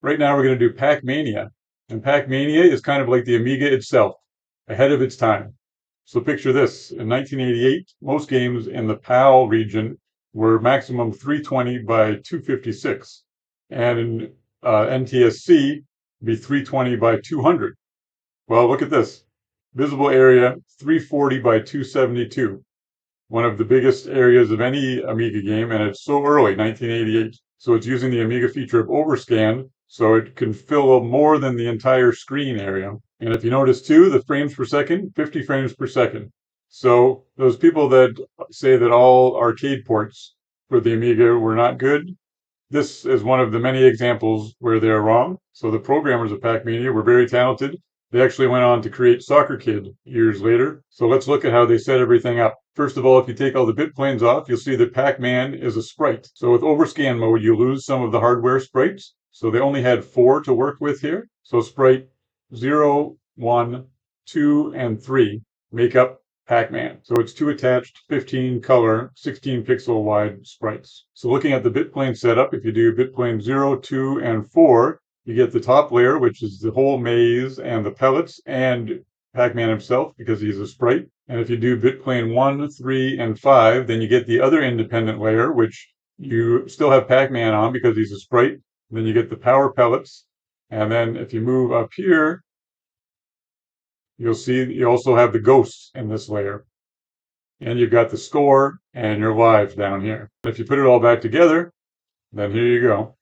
Right now we're going to do Pac-Mania. And Pac-Mania is kind of like the Amiga itself, ahead of its time. So picture this. In 1988, most games in the PAL region were maximum 320 by 256. And in NTSC, be 320 by 200. Well, look at this. Visible area 340 by 272. One of the biggest areas of any Amiga game, and it's so early, 1988. So it's using the Amiga feature of Overscan, so it can fill more than the entire screen area. And if you notice too, the frames per second, 50 frames per second. So those people that say that all arcade ports for the Amiga were not good, this is one of the many examples where they're wrong. So the programmers of Pac-Mania were very talented. They actually went on to create Soccer Kid years later. So let's look at how they set everything up. First of all, if you take all the bit planes off, you'll see that Pac-Man is a sprite. So with Overscan mode, you lose some of the hardware sprites. So they only had 4 to work with here. So sprite 0, 1, 2, and 3 make up Pac-Man. So it's 2 attached, 15 color, 16 pixel wide sprites. So looking at the bitplane setup, if you do bitplane 0, 2, and 4, you get the top layer, which is the whole maze and the pellets and Pac-Man himself, because he's a sprite. And if you do bitplane 1, 3, and 5, then you get the other independent layer, which you still have Pac-Man on because he's a sprite. Then you get the power pellets. And then if you move up here, you'll see you also have the ghosts in this layer. And you've got the score and your lives down here. If you put it all back together, then here you go.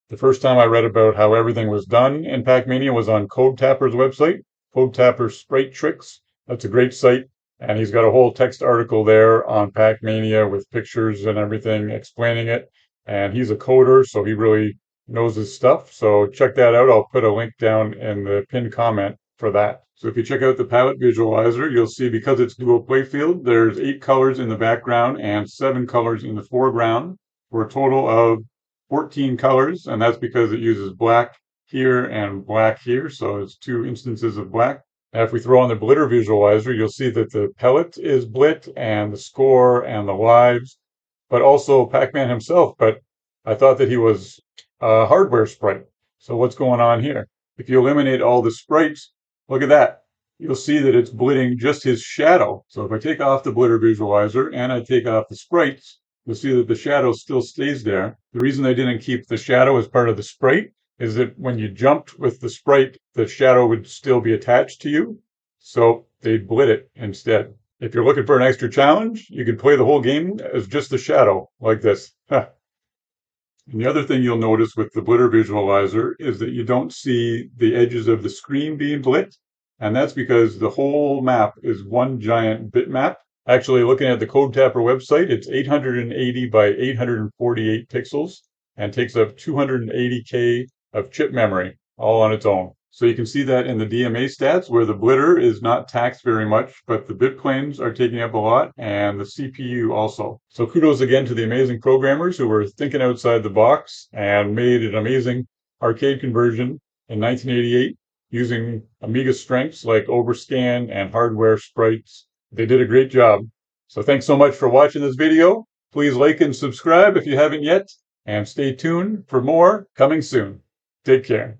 The first time I read about how everything was done in Pac-Mania was on Code Tapper's website, Code Tapper Sprite Tricks. That's a great site. And he's got a whole text article there on Pac-Mania with pictures and everything explaining it. And he's a coder, so he really knows his stuff. So check that out. I'll put a link down in the pinned comment for that. So if you check out the palette visualizer, you'll see because it's dual playfield, there's 8 colors in the background and 7 colors in the foreground for a total of 14 colors, and that's because it uses black here and black here, so it's 2 instances of black. Now if we throw on the blitter visualizer, you'll see that the pellet is blit and the score and the lives, but also Pac-Man himself, but I thought that he was a hardware sprite. So what's going on here? If you eliminate all the sprites, look at that. You'll see that it's blitting just his shadow. So if I take off the blitter visualizer and I take off the sprites, you'll see that the shadow still stays there. The reason they didn't keep the shadow as part of the sprite is that when you jumped with the sprite, the shadow would still be attached to you. So they blit it instead. If you're looking for an extra challenge, you can play the whole game as just the shadow, like this. And the other thing you'll notice with the blitter visualizer is that you don't see the edges of the screen being blit. And that's because the whole map is one giant bitmap. Actually, looking at the Code Tapper website, it's 880 by 848 pixels and takes up 280K of chip memory, all on its own. So you can see that in the DMA stats where the blitter is not taxed very much, but the bit planes are taking up a lot and the CPU also. So kudos again to the amazing programmers who were thinking outside the box and made an amazing arcade conversion in 1988 using Amiga strengths like Overscan and hardware sprites. They did a great job. So thanks so much for watching this video. Please like and subscribe if you haven't yet, and stay tuned for more coming soon. Take care.